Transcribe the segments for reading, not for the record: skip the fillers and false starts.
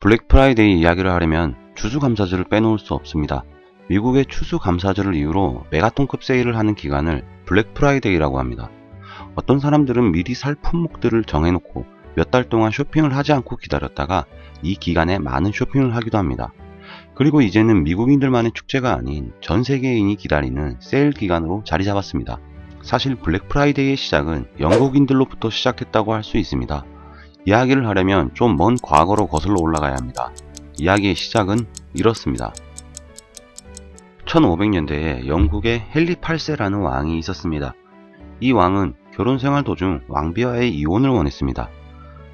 블랙 프라이데이 이야기를 하려면 추수감사절을 빼놓을 수 없습니다. 미국의 추수감사절을 이유로 메가톤급 세일을 하는 기간을 블랙 프라이데이라고 합니다. 어떤 사람들은 미리 살 품목들을 정해놓고 몇 달 동안 쇼핑을 하지 않고 기다렸다가 이 기간에 많은 쇼핑을 하기도 합니다. 그리고 이제는 미국인들만의 축제가 아닌 전 세계인이 기다리는 세일 기간으로 자리 잡았습니다. 사실 블랙 프라이데이의 시작은 영국인들로부터 시작했다고 할 수 있습니다. 이야기를 하려면 좀 먼 과거로 거슬러 올라가야 합니다. 이야기의 시작은 이렇습니다. 1500년대에 영국에 헨리 8세라는 왕이 있었습니다. 이 왕은 결혼 생활 도중 왕비와의 이혼을 원했습니다.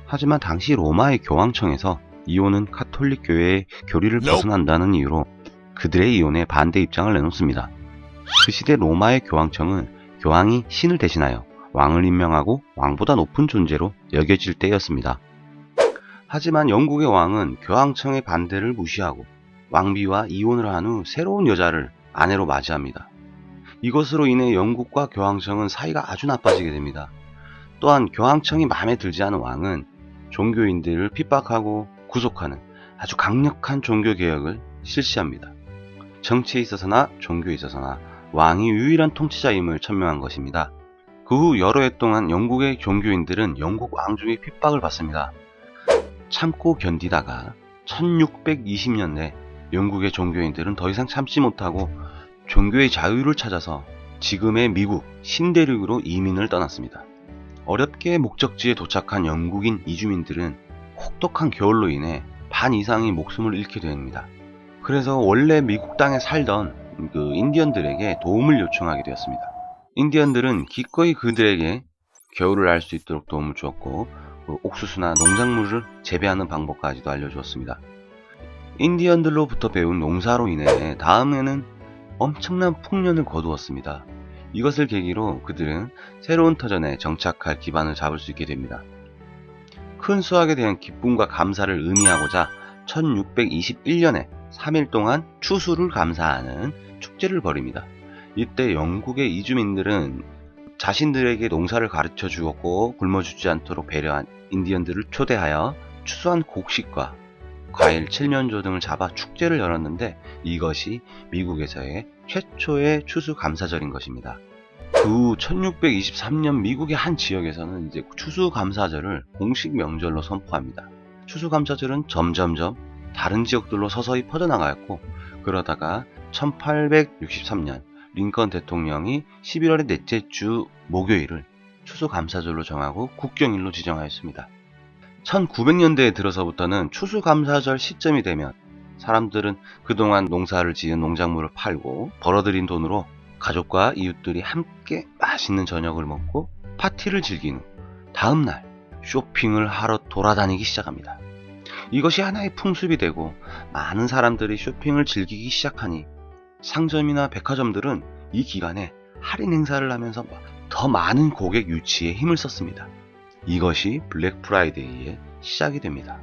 하지만 당시 로마의 교황청에서 이혼은 카톨릭 교회의 교리를 벗어난다는 이유로 그들의 이혼에 반대 입장을 내놓습니다. 그 시대 로마의 교황청은 교황이 신을 대신하여 왕을 임명하고 왕보다 높은 존재로 여겨질 때였습니다. 하지만 영국의 왕은 교황청의 반대를 무시하고 왕비와 이혼을 한 후 새로운 여자를 아내로 맞이합니다. 이것으로 인해 영국과 교황청은 사이가 아주 나빠지게 됩니다. 또한 교황청이 마음에 들지 않은 왕은 종교인들을 핍박하고 구속하는 아주 강력한 종교개혁을 실시합니다. 정치에 있어서나 종교에 있어서나 왕이 유일한 통치자임을 천명한 것입니다. 그 후 여러 해 동안 영국의 종교인들은 영국 왕족의 핍박을 받습니다. 참고 견디다가 1620년에 영국의 종교인들은 더 이상 참지 못하고 종교의 자유를 찾아서 지금의 미국 신대륙으로 이민을 떠났습니다. 어렵게 목적지에 도착한 영국인 이주민들은 혹독한 겨울로 인해 반 이상이 목숨을 잃게 됩니다. 그래서 원래 미국 땅에 살던 인디언들에게 도움을 요청하게 되었습니다. 인디언들은 기꺼이 그들에게 겨울을 알 수 있도록 도움을 주었고 옥수수나 농작물을 재배하는 방법까지도 알려주었습니다. 인디언들로부터 배운 농사로 인해 다음에는 엄청난 풍년을 거두었습니다. 이것을 계기로 그들은 새로운 터전에 정착할 기반을 잡을 수 있게 됩니다. 큰 수확에 대한 기쁨과 감사를 의미하고자 1621년에 3일 동안 추수를 감사하는 축제를 벌입니다. 이때 영국의 이주민들은 자신들에게 농사를 가르쳐 주었고 굶어 죽지 않도록 배려한 인디언들을 초대하여 추수한 곡식과 과일, 칠면조 등을 잡아 축제를 열었는데 이것이 미국에서의 최초의 추수감사절인 것입니다. 그 후 1623년 미국의 한 지역에서는 이제 추수감사절을 공식 명절로 선포합니다. 추수감사절은 점점점 다른 지역들로 서서히 퍼져나가였고 그러다가 1863년 링컨 대통령이 11월의 넷째 주 목요일을 추수감사절로 정하고 국경일로 지정하였습니다. 1900년대에 들어서부터는 추수감사절 시점이 되면 사람들은 그동안 농사를 지은 농작물을 팔고 벌어들인 돈으로 가족과 이웃들이 함께 맛있는 저녁을 먹고 파티를 즐긴 후 다음날 쇼핑을 하러 돌아다니기 시작합니다. 이것이 하나의 풍습이 되고 많은 사람들이 쇼핑을 즐기기 시작하니 상점이나 백화점들은 이 기간에 할인 행사를 하면서 더 많은 고객 유치에 힘을 썼습니다. 이것이 블랙 프라이데이의 시작이 됩니다.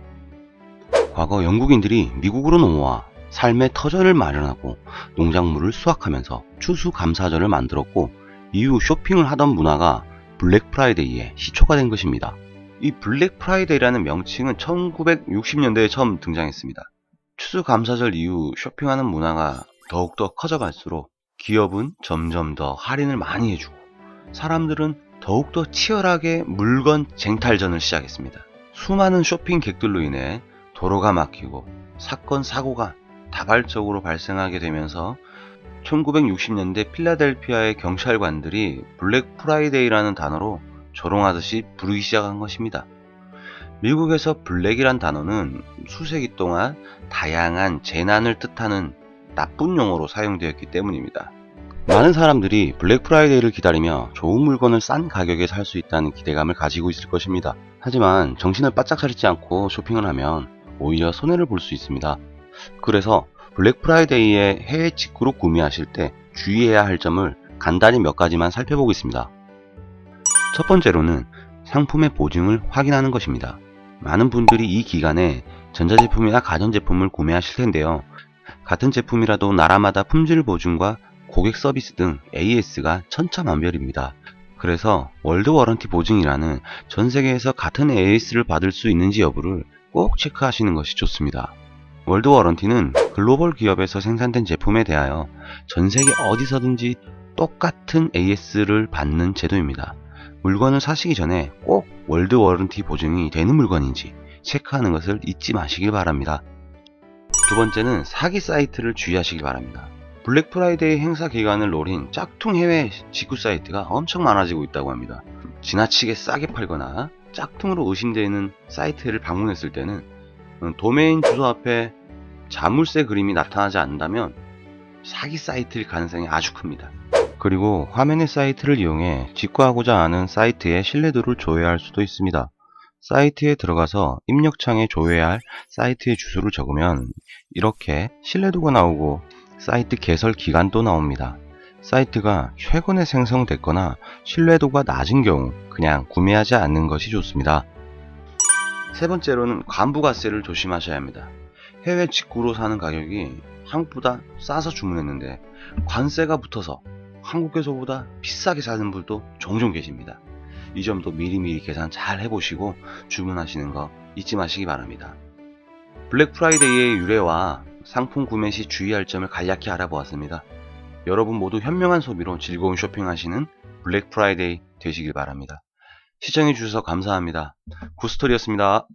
과거 영국인들이 미국으로 넘어와 삶의 터전을 마련하고 농작물을 수확하면서 추수감사절을 만들었고 이후 쇼핑을 하던 문화가 블랙 프라이데이의 시초가 된 것입니다. 이 블랙 프라이데이라는 명칭은 1960년대에 처음 등장했습니다. 추수감사절 이후 쇼핑하는 문화가 더욱더 커져갈수록 기업은 점점 더 할인을 많이 해주고 사람들은 더욱더 치열하게 물건 쟁탈전을 시작했습니다. 수많은 쇼핑객들로 인해 도로가 막히고 사건, 사고가 다발적으로 발생하게 되면서 1960년대 필라델피아의 경찰관들이 블랙 프라이데이라는 단어로 조롱하듯이 부르기 시작한 것입니다. 미국에서 블랙이란 단어는 수세기 동안 다양한 재난을 뜻하는 나쁜 용어로 사용되었기 때문입니다. 많은 사람들이 블랙 프라이데이를 기다리며 좋은 물건을 싼 가격에 살 수 있다는 기대감을 가지고 있을 것입니다. 하지만 정신을 바짝 차리지 않고 쇼핑을 하면 오히려 손해를 볼 수 있습니다. 그래서 블랙 프라이데이에 해외 직구로 구매하실 때 주의해야 할 점을 간단히 몇 가지만 살펴보겠습니다. 첫 번째로는 상품의 보증을 확인하는 것입니다. 많은 분들이 이 기간에 전자제품이나 가전제품을 구매하실 텐데요. 같은 제품이라도 나라마다 품질 보증과 고객 서비스 등 AS가 천차만별입니다. 그래서 월드 워런티 보증이라는 전 세계에서 같은 AS를 받을 수 있는지 여부를 꼭 체크하시는 것이 좋습니다. 월드 워런티는 글로벌 기업에서 생산된 제품에 대하여 전세계 어디서든지 똑같은 AS를 받는 제도입니다. 물건을 사시기 전에 꼭 월드 워런티 보증이 되는 물건인지 체크하는 것을 잊지 마시길 바랍니다. 두 번째는 사기 사이트를 주의하시길 바랍니다. 블랙 프라이데이 행사 기간을 노린 짝퉁 해외 직구 사이트가 엄청 많아지고 있다고 합니다. 지나치게 싸게 팔거나 짝퉁으로 의심되는 사이트를 방문했을 때는 도메인 주소 앞에 자물쇠 그림이 나타나지 않는다면 사기 사이트일 가능성이 아주 큽니다. 그리고 화면의 사이트를 이용해 직구하고자 하는 사이트의 신뢰도를 조회할 수도 있습니다. 사이트에 들어가서 입력창에 조회해야 할 사이트의 주소를 적으면 이렇게 신뢰도가 나오고 사이트 개설 기간도 나옵니다. 사이트가 최근에 생성됐거나 신뢰도가 낮은 경우 그냥 구매하지 않는 것이 좋습니다. 세 번째로는 관부가세를 조심하셔야 합니다. 해외 직구로 사는 가격이 한국보다 싸서 주문했는데 관세가 붙어서 한국에서보다 비싸게 사는 분도 종종 계십니다. 이 점도 미리미리 계산 잘 해보시고 주문하시는 거 잊지 마시기 바랍니다. 블랙 프라이데이의 유래와 상품 구매 시 주의할 점을 간략히 알아보았습니다. 여러분 모두 현명한 소비로 즐거운 쇼핑하시는 블랙 프라이데이 되시길 바랍니다. 시청해주셔서 감사합니다. 굿스토리였습니다.